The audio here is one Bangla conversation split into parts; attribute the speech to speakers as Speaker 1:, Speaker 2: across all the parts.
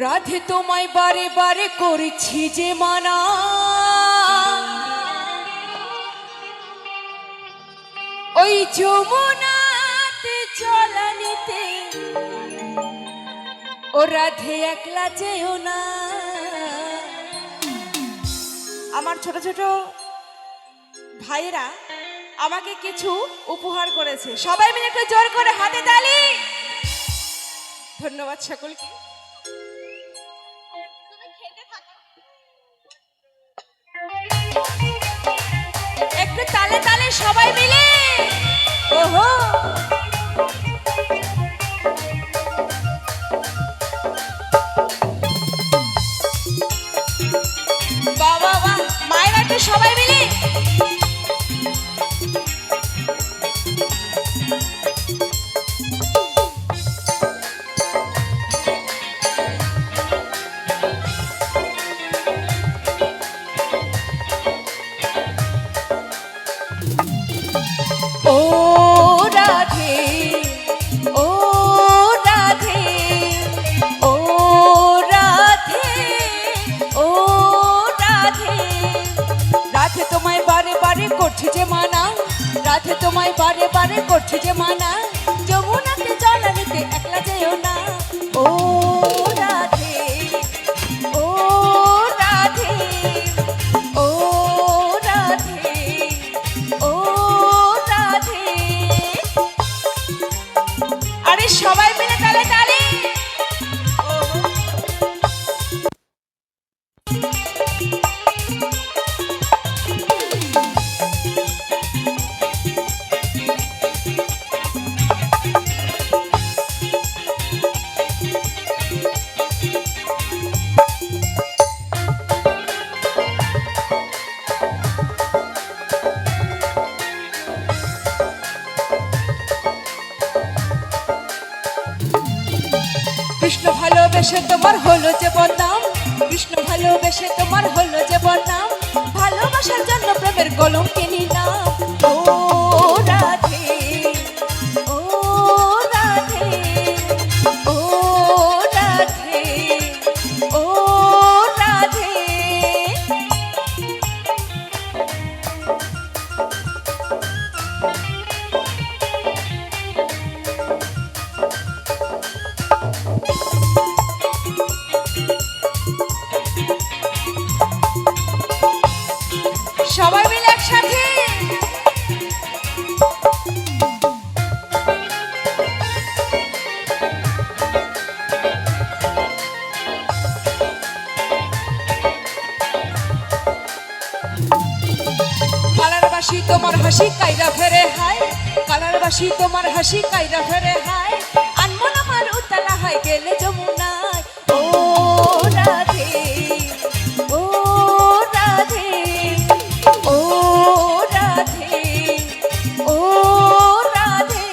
Speaker 1: রাধে তোমায় বারে বারে করেছি যে মানা, ওই যমুনাতে চলানিতে ও রাধে একলা যেও না। আমার ছোট ছোট ভাইরা আমাকে কিছু উপহার করেছে, সবাই মিলে একটু জোর করে হাতে তালি। ধন্যবাদ সকলকে। একটু তালে তালে সবাই মিলে। ওহো, বাহ বাহ বাহ, মায়েরা একটু সবাই মিলে। ও রাধে, ও রাধে, ও রাধে, ও রাধে। রাধে তোমায় বারে বারে করছি যে মানা, রাধে তোমায় বারে বারে করছি যে মানা, যমুনাতে জলানিতে একলা যেও না। ও রাধে, ও রাধে, ও রাধে, ও রাধে। আরে সবাই মিলে তালে তালে। কৃষ্ণ ভালোবেসে তোমার হলো যে বদনাম, কৃষ্ণ ভালোবেসে তোমার হলো যে বদনাম, ভালোবাসার জন্য প্রেমের কলঙ্কে নিলাম। ও রাধে, ও রাধে, ও রাধে, ও রাধে। সবাই মিলে একসাথে। কালারবাসী তোমার হাসি কাইরা ফেরে হায়, কালারবাসী তোমার হাসি কাইরা ফেরে হায়, আনমন আমার উতলা হয় গেলে যমুনায়। ও রাধে, ও রাধে, ও রাধে, ও রাধে।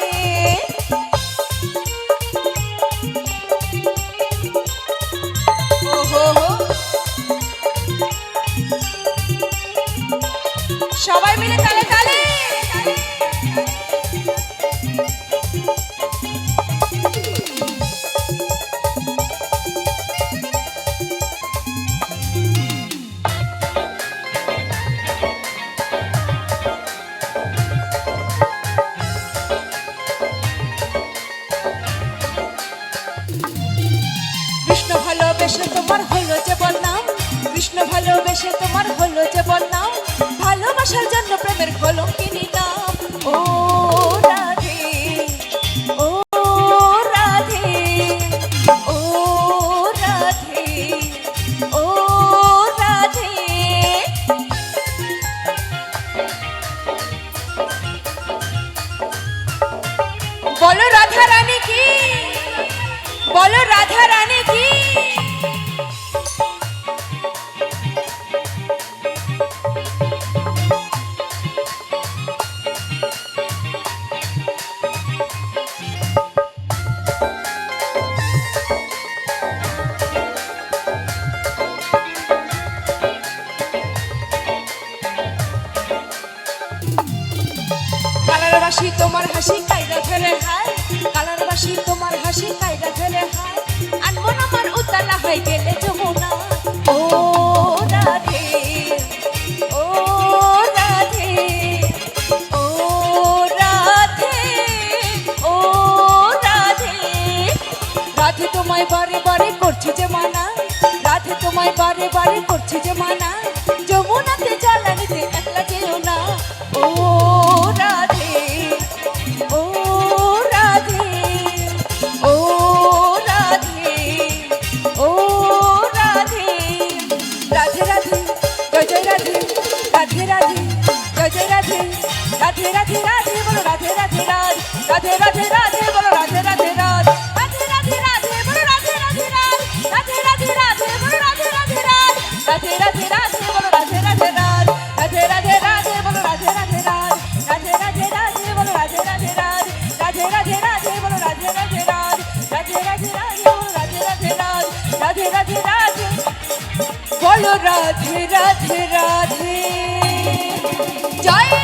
Speaker 1: ওহো হো, সবাই মিলে তালে তালে। কৃষ্ণ ভালোবেসে তোমার হলো যে বদনাম, কৃষ্ণ ভালোবেসে তোমার হলো যে বদনাম, ভালোবাসার জন্য প্রেমের কলঙ্কে নিলাম। ও রাধে, ও রাধে, ও রাধে, ও রাধে। বলো রাধা রানী কি, বলো রাধা রানী কি। কালারবাসী তোমার হাসি কাইরা ফেলে হায়, কালারবাসী তোমার হাসি কাইরা ফেলে হায়, আনমন আমার উতলা হয় করছি যে মানা, রাধে তোমায় বারে বারে করছি যে মানা, যমুনাতে জল আনিতে একলা যেও না। ও রাধে, ও রাধে, ও রাধে, ও রাধে। রাধে রাধে জয় জয় রাধে, রাধে রাধে জয় জয় রাধে, রাধে রাধে রাধে বলো রাধে রাধে রাধ, রাধে রাধে রাধে বলো রাধে রাধে রাধ, রাধে রাধে রাধে বলো রাধে রাধে রাধ, রাধে রাধে রাধে বলো রাধে রাধে রাধ, রাধে রাধে রাধে বলো রাধে রাধে রাধ, রাধে রাধে রাধে বলো রাধে রাধে রাধ, রাধে রাধে রাধে বলো রাধে রাধে রাধ, রাধে রাধে রাধে বলো রাধে রাধে রাধ, রাধে রাধে রাধে বলো রাধে রাধে রাধ, রাধে রাধে রাধে বলো রাধে রাধে রাধে। জয়